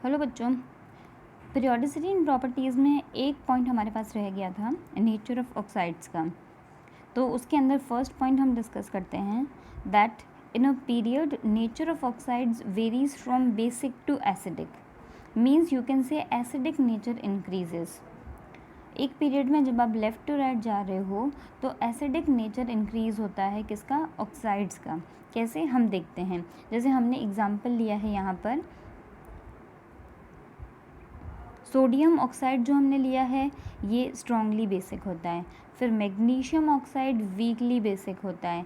Hello बच्चों, periodicity इन properties में एक पॉइंट हमारे पास रह गया था नेचर ऑफ ऑक्साइड्स का। तो उसके अंदर फर्स्ट पॉइंट हम डिस्कस करते हैं that in a period nature of oxides varies from basic to acidic, means you can say acidic nature increases. एक पीरियड में जब आप लेफ़्ट टू राइट जा रहे हो तो एसिडिक नेचर इंक्रीज़ होता है किसका? ऑक्साइड्स का। कैसे हम देखते हैं, जैसे हमने एग्जाम्पल लिया है यहाँ पर सोडियम ऑक्साइड जो हमने लिया है ये स्ट्रॉन्गली बेसिक होता है, फिर मैग्नीशियम ऑक्साइड वीकली बेसिक होता है,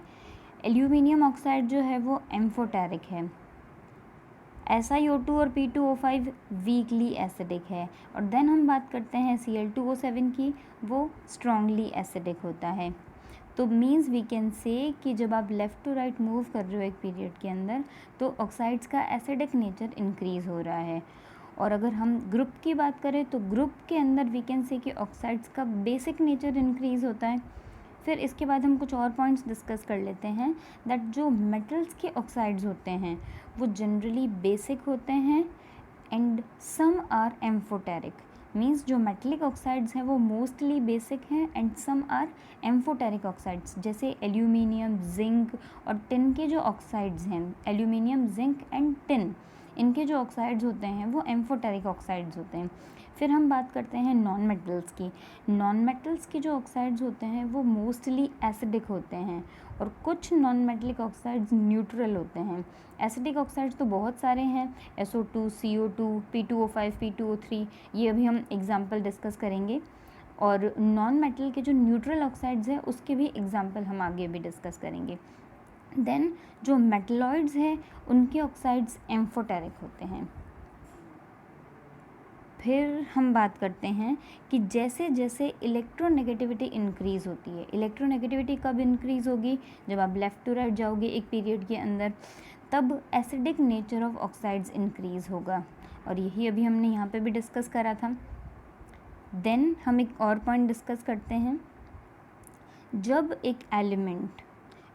एल्यूमिनियम ऑक्साइड जो है वो एम्फोटेरिक है, SiO2 और P2O5 वीकली एसिडिक है, और देन हम बात करते हैं Cl2O7 की, वो स्ट्रॉन्गली एसिडिक होता है। तो मीन्स वी कैन से कि जब आप लेफ़्ट टू राइट मूव कर रहे हो एक पीरियड के अंदर तो ऑक्साइड्स का एसिडिक नेचर इंक्रीज़ हो रहा है। और अगर हम ग्रुप की बात करें तो ग्रुप के अंदर वी कैन से कि ऑक्साइड्स का बेसिक नेचर इंक्रीज़ होता है। फिर इसके बाद हम कुछ और पॉइंट्स डिस्कस कर लेते हैं दैट जो मेटल्स के ऑक्साइड्स होते हैं वो जनरली बेसिक होते हैं and some are amphoteric, means जो मेटलिक ऑक्साइड्स हैं वो मोस्टली बेसिक हैं and some are amphoteric oxides, जैसे एल्यूमिनियम, जिंक और टिन के जो ऑक्साइड्स हैं, एल्यूमिनियम, जिंक एंड टिन, इनके जो ऑक्साइड्स होते हैं वो एम्फोटेरिक ऑक्साइड्स होते हैं। फिर हम बात करते हैं नॉन मेटल्स की। नॉन मेटल्स की जो ऑक्साइड्स होते हैं वो मोस्टली एसिडिक होते हैं और कुछ नॉन मेटलिक ऑक्साइड्स न्यूट्रल होते हैं। एसिडिक ऑक्साइड्स तो बहुत सारे हैं, SO2, CO2, P2O5, P2O3, ये अभी हम एग्जाम्पल डिस्कस करेंगे। और नॉन मेटल के जो न्यूट्रल ऑक्साइड्स हैं उसके भी एग्जाम्पल हम आगे भी डिस्कस करेंगे। देन जो मेटलॉइड्स हैं उनके ऑक्साइड्स एम्फोटेरिक होते हैं। फिर हम बात करते हैं कि जैसे जैसे इलेक्ट्रोनेगेटिविटी इंक्रीज़ होती है, इलेक्ट्रोनेगेटिविटी कब इंक्रीज़ होगी? जब आप लेफ़्ट टू राइट जाओगे एक पीरियड के अंदर, तब acidic nature of oxides increase होगा, और यही अभी हमने यहाँ पे भी डिस्कस करा था। देन हम एक और पॉइंट डिस्कस करते हैं, जब एक element,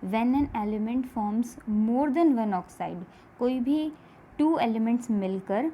when an element forms more than one oxide, कोई भी टू एलिमेंट्स मिलकर,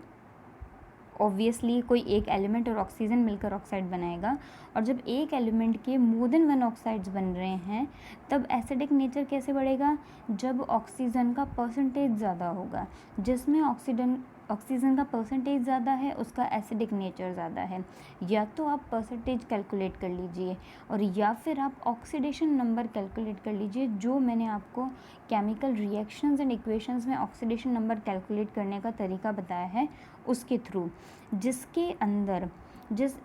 ऑब्वियसली कोई एक एलिमेंट और ऑक्सीजन मिलकर ऑक्साइड बनाएगा, और जब एक एलिमेंट के मोर देन वन ऑक्साइड्स बन रहे हैं तब एसिडिक नेचर कैसे बढ़ेगा? जब ऑक्सीजन का परसेंटेज ज़्यादा होगा, जिसमें ऑक्सीजन का परसेंटेज ज़्यादा है उसका एसिडिक नेचर ज़्यादा है। या तो आप परसेंटेज कैलकुलेट कर लीजिए और या फिर आप ऑक्सीडेशन नंबर कैलकुलेट कर लीजिए, जो मैंने आपको केमिकल रिएक्शंस एंड इक्वेशंस में ऑक्सीडेशन नंबर कैलकुलेट करने का तरीका बताया है उसके थ्रू, जिसके अंदर जिस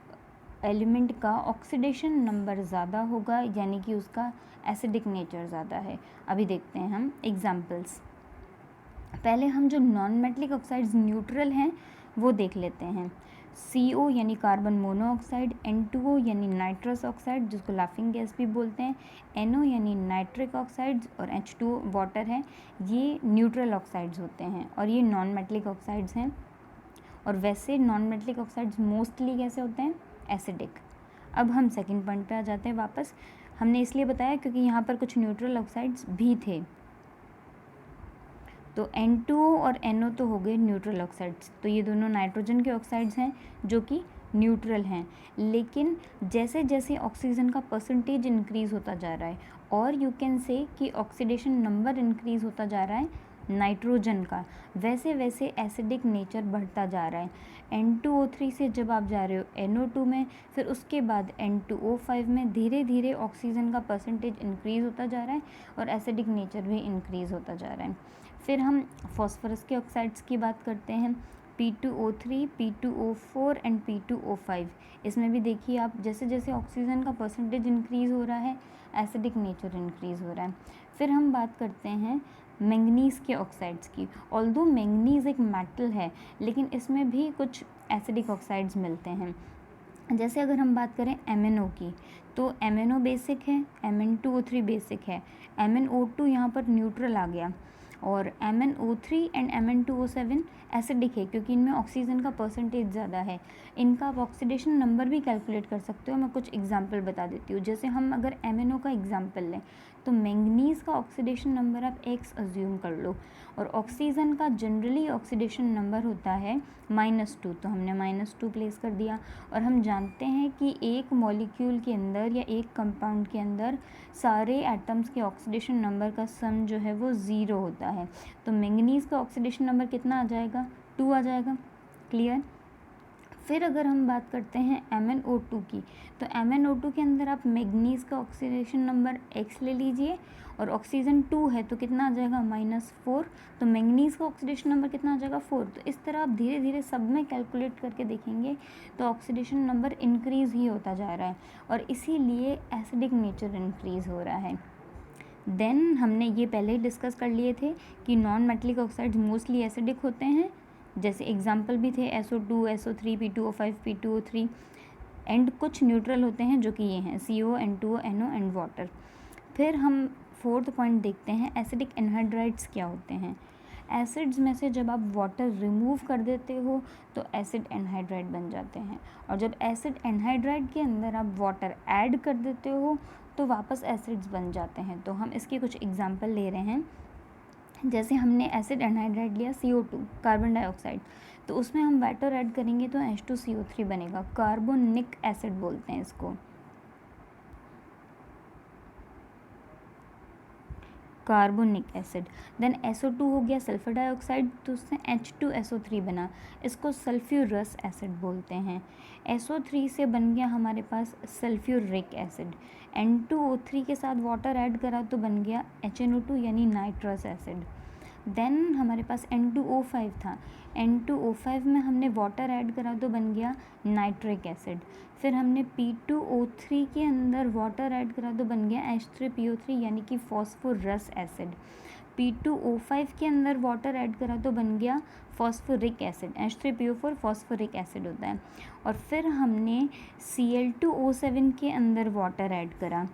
एलिमेंट का ऑक्सीडेशन नंबर ज़्यादा होगा यानी कि उसका एसिडिक नेचर ज़्यादा है। अभी देखते हैं हम एग्जांपल्स। पहले हम जो नॉन मेटलिक ऑक्साइड्स न्यूट्रल हैं वो देख लेते हैं। CO यानी कार्बन मोनोऑक्साइड, N2O यानी नाइट्रस ऑक्साइड जिसको लाफिंग गैस भी बोलते हैं, NO यानी नाइट्रिक ऑक्साइड्स और H2O वाटर है, ये न्यूट्रल ऑक्साइड्स होते हैं और ये नॉन मेटलिक ऑक्साइड्स हैं। और वैसे नॉन मेटलिक ऑक्साइड्स मोस्टली कैसे होते हैं? एसिडिक। अब हम सेकंड पॉइंट पे आ जाते हैं वापस। हमने इसलिए बताया क्योंकि यहाँ पर कुछ न्यूट्रल ऑक्साइड्स भी थे। तो N2O और NO तो हो गए न्यूट्रल ऑक्साइड्स, तो ये दोनों नाइट्रोजन के ऑक्साइड्स हैं जो कि न्यूट्रल हैं। लेकिन जैसे जैसे ऑक्सीजन का परसेंटेज इंक्रीज़ होता जा रहा है और यू कैन से कि ऑक्सीडेशन नंबर इंक्रीज़ होता जा रहा है नाइट्रोजन का, वैसे वैसे एसिडिक नेचर बढ़ता जा रहा है। N2O3 से जब आप जा रहे हो NO2 में, फिर उसके बाद N2O5 में धीरे धीरे ऑक्सीजन का परसेंटेज इंक्रीज़ होता जा रहा है और एसिडिक नेचर भी इंक्रीज़ होता जा रहा है। फिर हम फॉस्फोरस के ऑक्साइड्स की बात करते हैं, P2O3, P2O4 एंड P2O5। इसमें भी देखिए आप, जैसे जैसे ऑक्सीजन का परसेंटेज इंक्रीज़ हो रहा है एसिडिक नेचर इंक्रीज़ हो रहा है। फिर हम बात करते हैं मैंगनीज़ के ऑक्साइड्स की। ऑल्दो मैंगनीज़ एक मेटल है लेकिन इसमें भी कुछ एसिडिक ऑक्साइड्स मिलते हैं। जैसे अगर हम बात करें MnO की, तो MnO बेसिक है, Mn2O3 बेसिक है, MnO2 यहाँ पर न्यूट्रल आ गया, और MnO3 एंड Mn2O7 एसिडिक है क्योंकि इनमें ऑक्सीजन का परसेंटेज ज़्यादा है। इनका आप ऑक्सीडेशन नंबर भी कैलकुलेट कर सकते हो। मैं कुछ एग्जांपल बता देती हूँ। जैसे हम अगर MnO का एग्जांपल लें तो मैंगनीज़ का ऑक्सीडेशन नंबर आप X अज्यूम कर लो, और ऑक्सीजन का जनरली ऑक्सीडेशन नंबर होता है -2, तो हमने -2 प्लेस कर दिया। और हम जानते हैं कि एक मॉलिक्यूल के अंदर या एक कंपाउंड के अंदर सारे एटम्स के ऑक्सीडेशन नंबर का सम जो है वो 0 होता है, तो मैंगनीज़ का ऑक्सीडेशन नंबर कितना आ जाएगा, 2 आ जाएगा। क्लियर। फिर अगर हम बात करते हैं MnO2 की, तो MnO2 के अंदर आप मैग्नीज़ का ऑक्सीडेशन नंबर X ले लीजिए, और ऑक्सीजन 2 है तो कितना आ जाएगा -4, तो मैंगनीज़ का ऑक्सीडेशन नंबर कितना आ जाएगा 4। तो इस तरह आप धीरे धीरे सब में कैलकुलेट करके देखेंगे तो ऑक्सीडेशन नंबर इंक्रीज़ ही होता जा रहा है, और इसीलिए एसिडिक नेचर इंक्रीज़ हो रहा है। देन हमने ये पहले ही डिस्कस कर लिए थे कि non metallic oxides mostly acidic होते हैं, जैसे एग्जाम्पल भी थे SO2, SO3, P2O5, P2O3, and कुछ न्यूट्रल होते हैं जो कि ये हैं CO, N2O, NO and water. फिर हम फोर्थ पॉइंट देखते हैं, एसिडिक एनहाइड्राइड्स क्या होते हैं। एसिड्स में से जब आप वाटर रिमूव कर देते हो तो एसिड एनहाइड्राइड बन जाते हैं, और जब एसिड एनहाइड्राइड के अंदर आप वाटर ऐड कर देते हो तो वापस एसिड्स बन जाते हैं। तो हम इसके कुछ एग्जांपल ले रहे हैं, जैसे हमने एसिड एनहाइड्राइड लिया CO2, कार्बन डाइऑक्साइड, तो उसमें हम वाटर ऐड करेंगे तो H2CO3 बनेगा, कार्बोनिक एसिड बोलते हैं इसको, कार्बोनिक एसिड। देन SO2 हो गया सल्फर डाइऑक्साइड, तो उससे H2SO3 बना, इसको सल्फ्यूरस एसिड बोलते हैं। SO3 से बन गया हमारे पास सल्फ्यूरिक एसिड। N2O3 के साथ वाटर ऐड करा तो बन गया HNO2 यानी नाइट्रस एसिड। देन हमारे पास N2O5 था, N2O5 में हमने वाटर ऐड करा तो बन गया नाइट्रिक एसिड। फिर हमने P2O3 के अंदर वाटर ऐड करा तो बन गया H3PO3 यानी कि फॉस्फोरस एसिड। P2O5 के अंदर वाटर ऐड करा तो बन गया phosphoric acid, H3PO4 phosphoric acid होता है। और फिर हमने Cl2O7 के अंदर वाटर ऐड करा,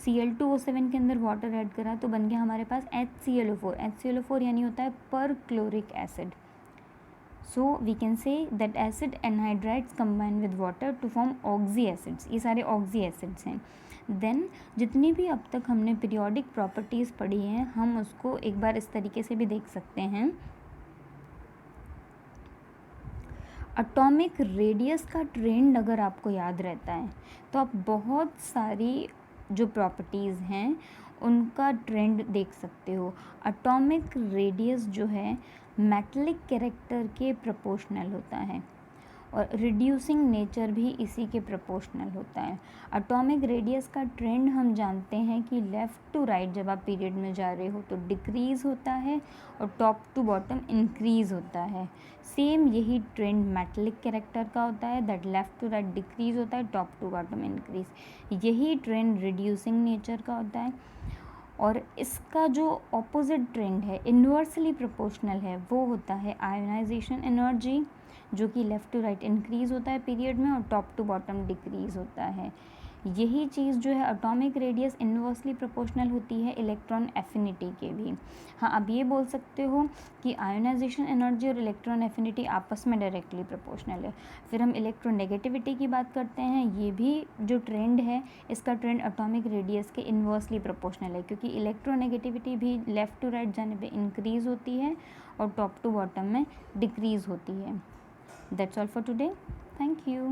Cl2O7 के अंदर वाटर ऐड करा तो बन गया हमारे पास HClO4, HClO4 यानी होता है perchloric acid. So we can say that acid anhydrides combine with water to form oxy acids, ये सारे ऑक्सी एसिड्स हैं। देन जितनी भी अब तक हमने पीरियोडिक प्रॉपर्टीज़ पढ़ी हैं हम उसको एक बार इस तरीके से भी देख सकते हैं। एटॉमिक रेडियस का ट्रेंड अगर आपको याद रहता है तो आप बहुत सारी जो प्रॉपर्टीज़ हैं उनका ट्रेंड देख सकते हो। एटॉमिक रेडियस जो है मेटलिक कैरेक्टर के प्रोपोर्शनल होता है, और रिड्यूसिंग नेचर भी इसी के प्रोपोर्शनल होता है। एटॉमिक रेडियस का ट्रेंड हम जानते हैं कि लेफ़्ट टू राइट जब आप पीरियड में जा रहे हो तो डिक्रीज़ होता है, और टॉप टू बॉटम इंक्रीज़ होता है। सेम यही ट्रेंड मेटलिक कैरेक्टर का होता है, that left to right decrease होता है, टॉप टू बॉटम इंक्रीज़। यही ट्रेंड रिड्यूसिंग नेचर का होता है, और इसका जो ऑपोजिट ट्रेंड है इन्वर्सली प्रोपोर्शनल है वो होता है आयोनाइजेशन एनर्जी, जो कि लेफ़्ट टू राइट इंक्रीज़ होता है पीरियड में, और टॉप टू बॉटम डिक्रीज़ होता है। यही चीज़ जो है एटॉमिक रेडियस इन्वर्सली प्रोपोर्शनल होती है इलेक्ट्रॉन एफिनिटी के भी। हाँ, आप ये बोल सकते हो कि आयोनाइजेशन एनर्जी और इलेक्ट्रॉन एफिनिटी आपस में डायरेक्टली प्रोपोर्शनल है। फिर हम इलेक्ट्रोनेगेटिविटी की बात करते हैं, ये भी जो ट्रेंड है इसका ट्रेंड एटॉमिक रेडियस के इन्वर्सली प्रोपोर्शनल है, क्योंकि इलेक्ट्रोनेगेटिविटी भी लेफ़्ट टू राइट जाने पे इंक्रीज़ होती है और टॉप टू बॉटम में डिक्रीज़ होती है। That's all for today. Thank you.